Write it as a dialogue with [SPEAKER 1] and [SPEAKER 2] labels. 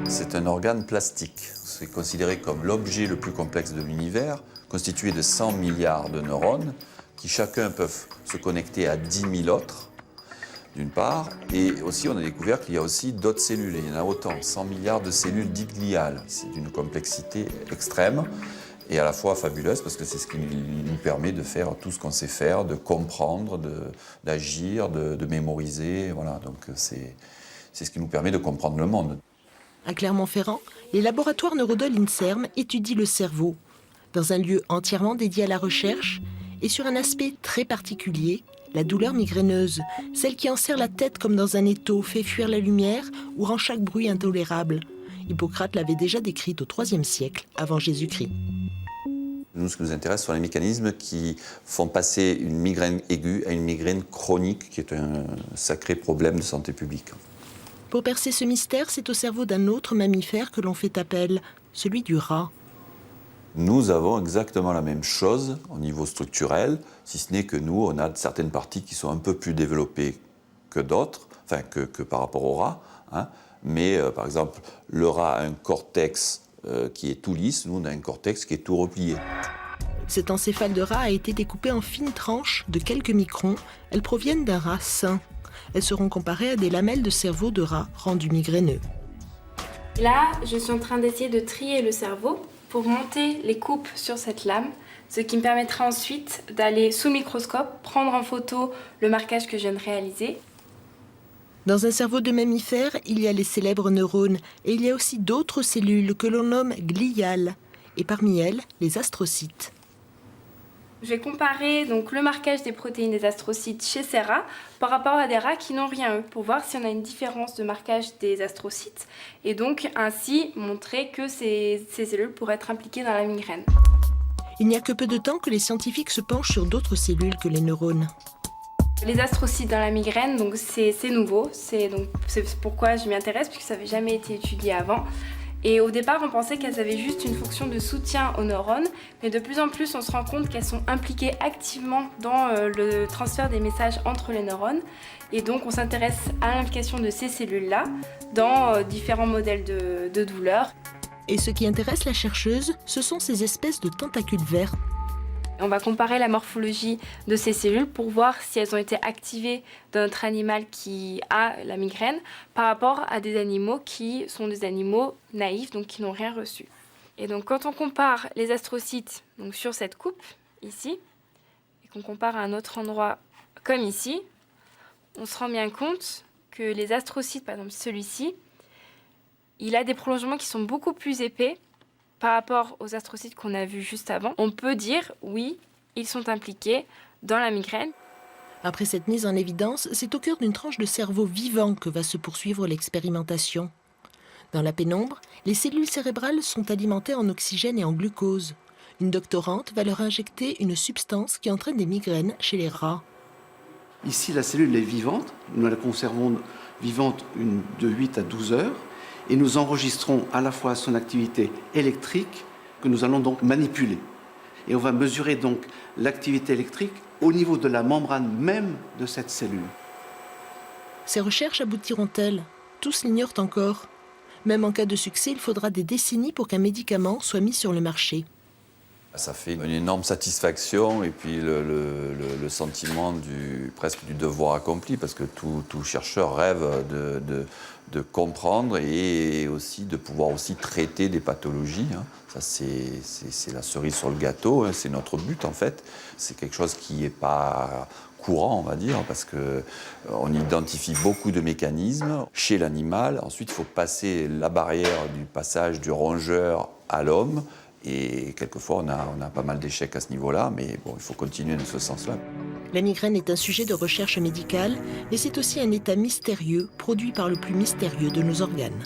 [SPEAKER 1] C'est un organe plastique. C'est considéré comme l'objet le plus complexe de l'univers, constitué de 100 milliards de neurones qui chacun peuvent se connecter à 10 000 autres, d'une part. Et aussi, on a découvert qu'il y a aussi d'autres cellules. Et il y en a autant, 100 milliards de cellules dites gliales. C'est d'une complexité extrême et à la fois fabuleuse parce que c'est ce qui nous permet de faire tout ce qu'on sait faire, de comprendre, d'agir, de mémoriser. Voilà, donc c'est ce qui nous permet de comprendre le monde.
[SPEAKER 2] À Clermont-Ferrand, les laboratoires Neurodol INSERM étudient le cerveau, dans un lieu entièrement dédié à la recherche et sur un aspect très particulier, la douleur migraineuse, celle qui enserre la tête comme dans un étau, fait fuir la lumière ou rend chaque bruit intolérable. Hippocrate l'avait déjà décrite au IIIe siècle, avant Jésus-Christ.
[SPEAKER 1] Nous, ce qui nous intéresse, sont les mécanismes qui font passer une migraine aiguë à une migraine chronique, qui est un sacré problème de santé publique.
[SPEAKER 2] Pour percer ce mystère, c'est au cerveau d'un autre mammifère que l'on fait appel, celui du rat.
[SPEAKER 1] Nous avons exactement la même chose au niveau structurel, si ce n'est que nous, on a certaines parties qui sont un peu plus développées que d'autres, enfin que par rapport au rat. Hein. Mais par exemple, le rat a un cortex qui est tout lisse, nous on a un cortex qui est tout replié.
[SPEAKER 2] Cet encéphale de rat a été découpé en fines tranches de quelques microns. Elles proviennent d'un rat sain. Elles seront comparées à des lamelles de cerveau de rat rendus migraineux.
[SPEAKER 3] Là, je suis en train d'essayer de trier le cerveau pour monter les coupes sur cette lame, ce qui me permettra ensuite d'aller sous microscope, prendre en photo le marquage que je viens de réaliser.
[SPEAKER 2] Dans un cerveau de mammifère, il y a les célèbres neurones et il y a aussi d'autres cellules que l'on nomme gliales, et parmi elles, les astrocytes.
[SPEAKER 3] Je vais comparer donc le marquage des protéines des astrocytes chez ces rats par rapport à des rats qui n'ont rien eux, pour voir si on a une différence de marquage des astrocytes et donc ainsi montrer que ces cellules pourraient être impliquées dans la migraine.
[SPEAKER 2] Il n'y a que peu de temps que les scientifiques se penchent sur d'autres cellules que les neurones.
[SPEAKER 3] Les astrocytes dans la migraine, donc c'est nouveau, c'est pourquoi je m'y intéresse, puisque ça n'avait jamais été étudié avant. Et au départ, on pensait qu'elles avaient juste une fonction de soutien aux neurones, mais de plus en plus, on se rend compte qu'elles sont impliquées activement dans le transfert des messages entre les neurones. Et donc, on s'intéresse à l'implication de ces cellules-là dans différents modèles de douleur.
[SPEAKER 2] Et ce qui intéresse la chercheuse, ce sont ces espèces de tentacules verts.
[SPEAKER 3] On va comparer la morphologie de ces cellules pour voir si elles ont été activées dans notre animal qui a la migraine par rapport à des animaux qui sont des animaux naïfs, donc qui n'ont rien reçu. Et donc quand on compare les astrocytes donc sur cette coupe, ici, et qu'on compare à un autre endroit comme ici, on se rend bien compte que les astrocytes, par exemple celui-ci, il a des prolongements qui sont beaucoup plus épais par rapport aux astrocytes qu'on a vus juste avant. On peut dire, oui, ils sont impliqués dans la migraine.
[SPEAKER 2] Après cette mise en évidence, c'est au cœur d'une tranche de cerveau vivant que va se poursuivre l'expérimentation. Dans la pénombre, les cellules cérébrales sont alimentées en oxygène et en glucose. Une doctorante va leur injecter une substance qui entraîne des migraines chez les rats.
[SPEAKER 4] Ici, la cellule est vivante. Nous la conservons vivante de 8 à 12 heures. Et nous enregistrons à la fois son activité électrique que nous allons donc manipuler. Et on va mesurer donc l'activité électrique au niveau de la membrane même de cette cellule.
[SPEAKER 2] Ces recherches aboutiront-elles? Tous l'ignorent encore. Même en cas de succès, il faudra des décennies pour qu'un médicament soit mis sur le marché.
[SPEAKER 1] Ça fait une énorme satisfaction et puis le sentiment presque du devoir accompli, parce que tout chercheur rêve de comprendre et aussi de pouvoir aussi traiter des pathologies. Hein. Ça, c'est la cerise sur le gâteau, hein. C'est notre but en fait. C'est quelque chose qui n'est pas courant, on va dire, parce qu'on identifie beaucoup de mécanismes chez l'animal. Ensuite, il faut passer la barrière du passage du rongeur à l'homme. Et quelquefois, on a pas mal d'échecs à ce niveau-là, mais bon, il faut continuer dans ce sens-là.
[SPEAKER 2] La migraine est un sujet de recherche médicale, mais c'est aussi un état mystérieux, produit par le plus mystérieux de nos organes.